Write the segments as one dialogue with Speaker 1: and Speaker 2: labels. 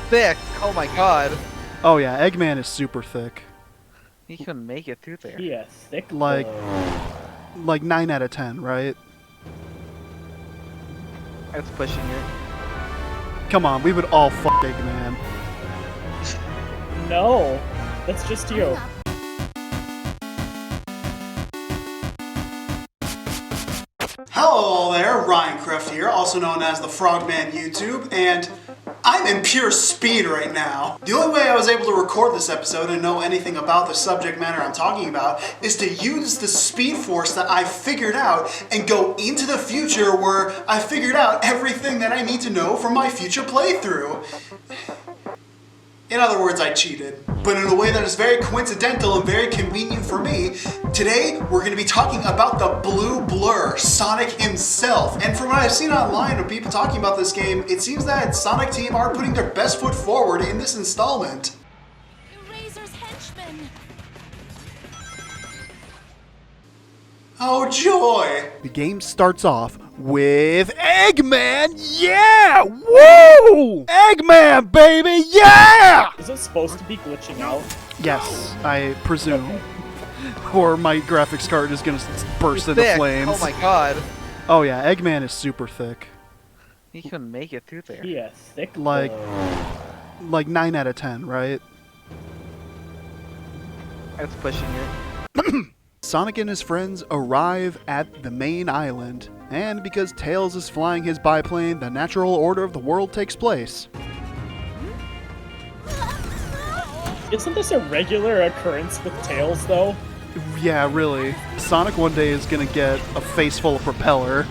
Speaker 1: Thick. Oh my god.
Speaker 2: Oh yeah, Eggman is super thick.
Speaker 1: He couldn't make it through there.
Speaker 3: Yeah, thick.
Speaker 2: Like 9 out of 10, right?
Speaker 1: That's pushing it.
Speaker 2: Come on, we would all fuck Eggman.
Speaker 3: No, that's just you.
Speaker 4: Hello all there, Ryan Kreft here, also known as the Frogman YouTube, and I'm in pure speed right now. The only way I was able to record this episode and know anything about the subject matter I'm talking about is to use the speed force that I figured out and go into the future where I figured out everything that I need to know for my future playthrough. In other words, I cheated. But in a way that is very coincidental and very convenient for me, today we're going to be talking about the Blue Blur, Sonic himself. And from what I've seen online of people talking about this game, it seems that Sonic Team are putting their best foot forward in this installment.
Speaker 5: Eraser's henchmen.
Speaker 4: Oh joy!
Speaker 2: The game starts off with Eggman, yeah! Woo! Eggman, baby, yeah!
Speaker 3: Is it supposed to be glitching out?
Speaker 2: Yes, I presume. Or my graphics card is gonna burst into
Speaker 1: Thick.
Speaker 2: flames.
Speaker 1: Oh my god.
Speaker 2: Oh yeah, Eggman is super thick.
Speaker 1: He couldn't make it through there.
Speaker 3: Yeah, thick.
Speaker 2: Like 9 out of 10, right?
Speaker 1: That's pushing it.
Speaker 2: Sonic and his friends arrive at the main island, and because Tails is flying his biplane, the natural order of the world takes place.
Speaker 3: Isn't this a regular occurrence with Tails, though?
Speaker 2: Yeah, really. Sonic one day is gonna get a face full of propeller.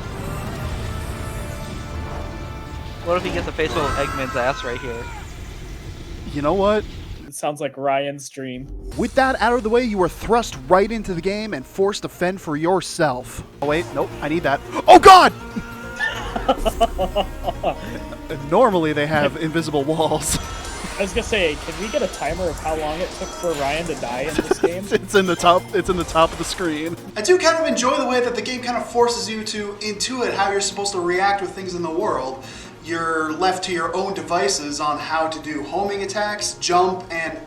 Speaker 1: What if he gets a face full of Eggman's ass right here?
Speaker 2: You know what?
Speaker 3: It sounds like Ryan's dream.
Speaker 2: With that out of the way, you are thrust right into the game and forced to fend for yourself. Oh wait, nope, I need that. Oh god! Normally they have invisible walls.
Speaker 3: I was gonna say, can we get a timer of how long it took for Ryan to die in this game?
Speaker 2: It's in the top of the screen.
Speaker 4: I do kind of enjoy the way that the game kind of forces you to intuit how you're supposed to react with things in the world. You're left to your own devices on how to do homing attacks, jump, and...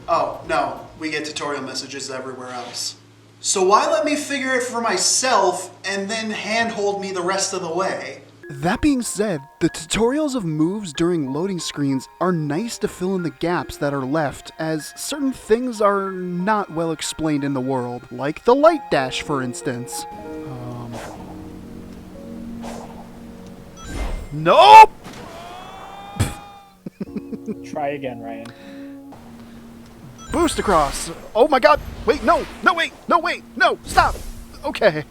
Speaker 4: Oh, no, we get tutorial messages everywhere else. So why let me figure it for myself and then handhold me the rest of the way?
Speaker 2: That being said, the tutorials of moves during loading screens are nice to fill in the gaps that are left, as certain things are not well explained in the world, like the light dash, for instance. Nope!
Speaker 3: Try again, Ryan.
Speaker 2: Boost across! Oh my god! Wait, no! No, wait! No, wait! No! Stop! Okay.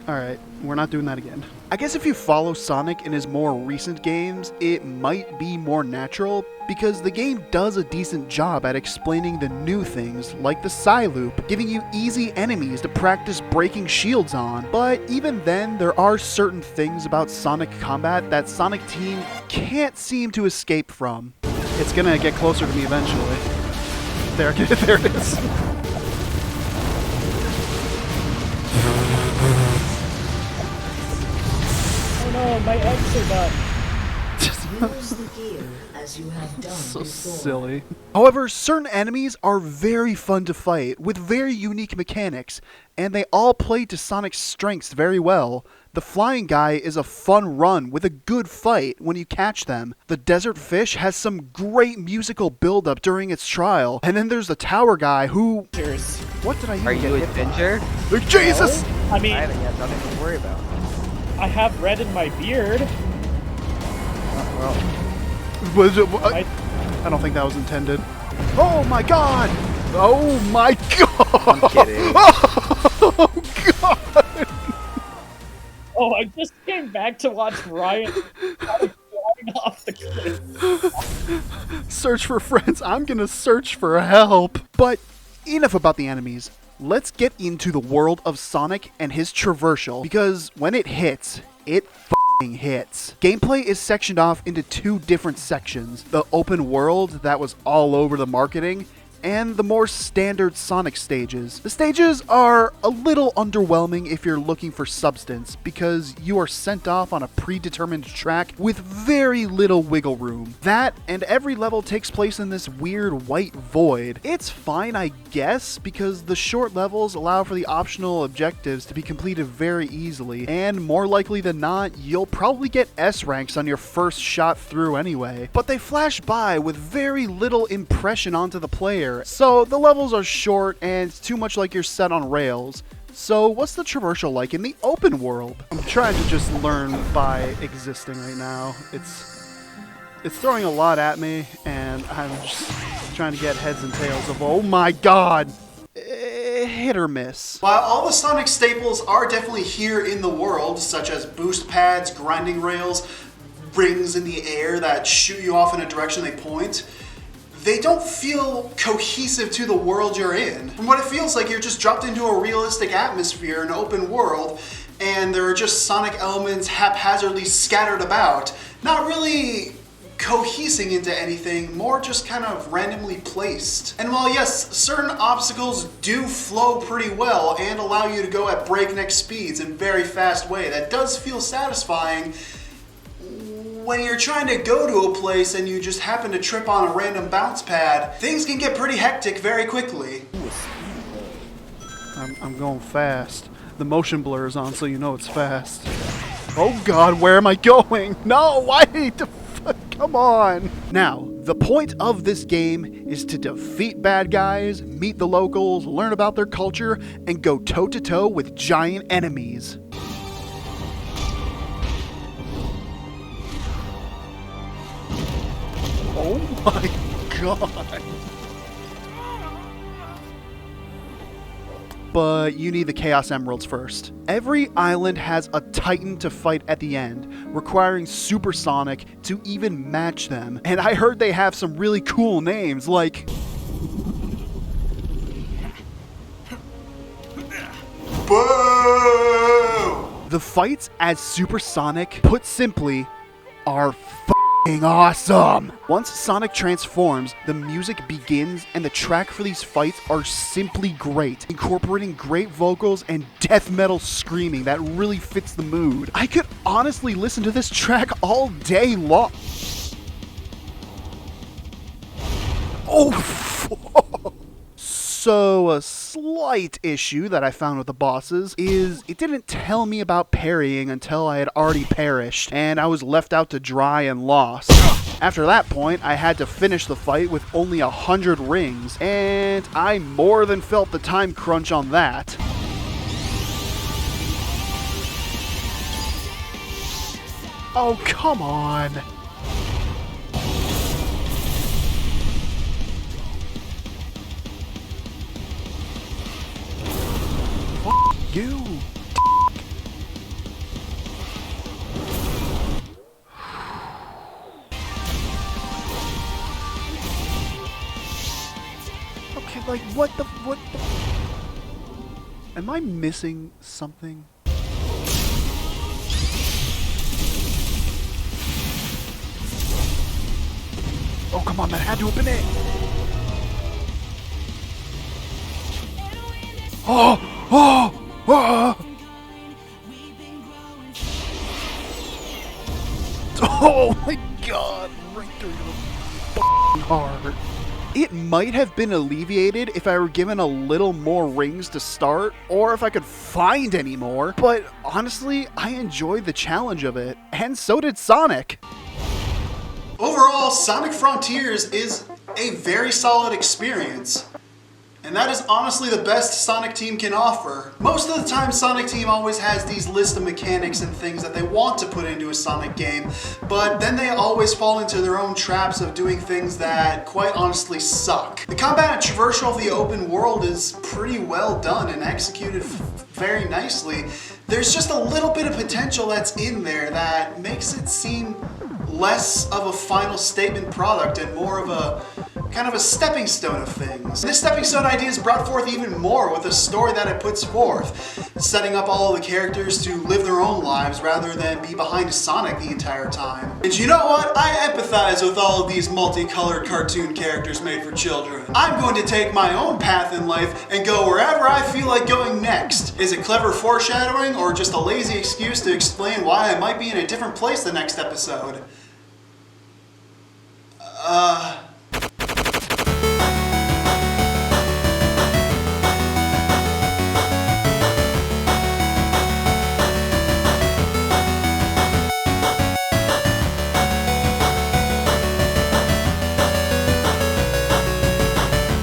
Speaker 2: Alright, we're not doing that again. I guess if you follow Sonic in his more recent games, it might be more natural, because the game does a decent job at explaining the new things, like the Psy Loop, giving you easy enemies to practice breaking shields on. But even then, there are certain things about Sonic combat that Sonic Team can't seem to escape from. It's gonna get closer to me eventually. There, there it is.
Speaker 3: Oh no, my eggs are done.
Speaker 6: Use the gear as you have done
Speaker 2: So
Speaker 6: before.
Speaker 2: silly. However, certain enemies are very fun to fight, with very unique mechanics, and they all play to Sonic's strengths very well. The flying guy is a fun run with a good fight when you catch them. The desert fish has some great musical build-up during its trial. And then there's the tower guy who...
Speaker 3: Cheers.
Speaker 2: What did I even
Speaker 1: Are
Speaker 2: get
Speaker 1: you a
Speaker 2: hit by?
Speaker 1: ginger?
Speaker 2: Jesus!
Speaker 3: I mean,
Speaker 1: I haven't got nothing to worry about.
Speaker 3: I have red in my beard.
Speaker 1: Well,
Speaker 2: Was it,
Speaker 3: I,
Speaker 2: I don't think that was intended. Oh my god! Oh my god!
Speaker 1: I'm kidding.
Speaker 2: Oh god!
Speaker 3: oh, I just came back to watch Ryan flying off the cliff.
Speaker 2: Search for friends. I'm gonna search for help. But enough about the enemies. Let's get into the world of Sonic and his traversal, because when it hits, it f***ing hits. Gameplay is sectioned off into two different sections. The open world that was all over the marketing, and the more standard Sonic stages. The stages are a little underwhelming if you're looking for substance, because you are sent off on a predetermined track with very little wiggle room. That, and every level takes place in this weird white void. It's fine, I guess, because the short levels allow for the optional objectives to be completed very easily, and more likely than not, you'll probably get S ranks on your first shot through anyway. But they flash by with very little impression onto the player, so the levels are short and it's too much like you're set on rails. So what's the traversal like in the open world? I'm trying to just learn by existing right now. It's throwing a lot at me, and I'm just trying to get heads and tails of, oh my god, hit or miss.
Speaker 4: While all the Sonic staples are definitely here in the world, such as boost pads, grinding rails, rings in the air that shoot you off in a direction they point, they don't feel cohesive to the world you're in. From what it feels like, you're just dropped into a realistic atmosphere, an open world, and there are just Sonic elements haphazardly scattered about, not really cohesing into anything, more just kind of randomly placed. And while yes, certain obstacles do flow pretty well and allow you to go at breakneck speeds in very fast way, that does feel satisfying. When you're trying to go to a place and you just happen to trip on a random bounce pad, things can get pretty hectic very quickly.
Speaker 2: I'm going fast. The motion blur is on, so you know it's fast. Oh god, where am I going? No, why? Come on! Now, the point of this game is to defeat bad guys, meet the locals, learn about their culture, and go toe-to-toe with giant enemies. Oh my god! But you need the Chaos Emeralds first. Every island has a Titan to fight at the end, requiring Super Sonic to even match them. And I heard they have some really cool names, like...
Speaker 4: Boo!
Speaker 2: The fights as Super Sonic, put simply, are f***ing awesome! Once Sonic transforms, the music begins and the track for these fights are simply great, incorporating great vocals and death metal screaming that really fits the mood. I could honestly listen to this track all day long. Oh, so a slight issue that I found with the bosses is it didn't tell me about parrying until I had already perished, and I was left out to dry and lost. After that point, I had to finish the fight with only 100 rings, and I more than felt the time crunch on that. Oh, come on! You. Okay, like what the am I missing something? Oh, come on, that had to have been it. Oh! Oh my god, right through your heart. It might have been alleviated if I were given a little more rings to start, or if I could find any more, but honestly, I enjoyed the challenge of it, and so did Sonic.
Speaker 4: Overall, Sonic Frontiers is a very solid experience. And that is honestly the best Sonic Team can offer. Most of the time, Sonic Team always has these list of mechanics and things that they want to put into a Sonic game, but then they always fall into their own traps of doing things that quite honestly suck. The combat and traversal of the open world is pretty well done and executed very nicely. There's just a little bit of potential that's in there that makes it seem less of a final statement product and more of a kind of a stepping stone of things. This stepping stone idea is brought forth even more with the story that it puts forth, setting up all of the characters to live their own lives rather than be behind Sonic the entire time. And you know what? I empathize with all of these multicolored cartoon characters made for children. I'm going to take my own path in life and go wherever I feel like going next. Is it clever foreshadowing or just a lazy excuse to explain why I might be in a different place the next episode?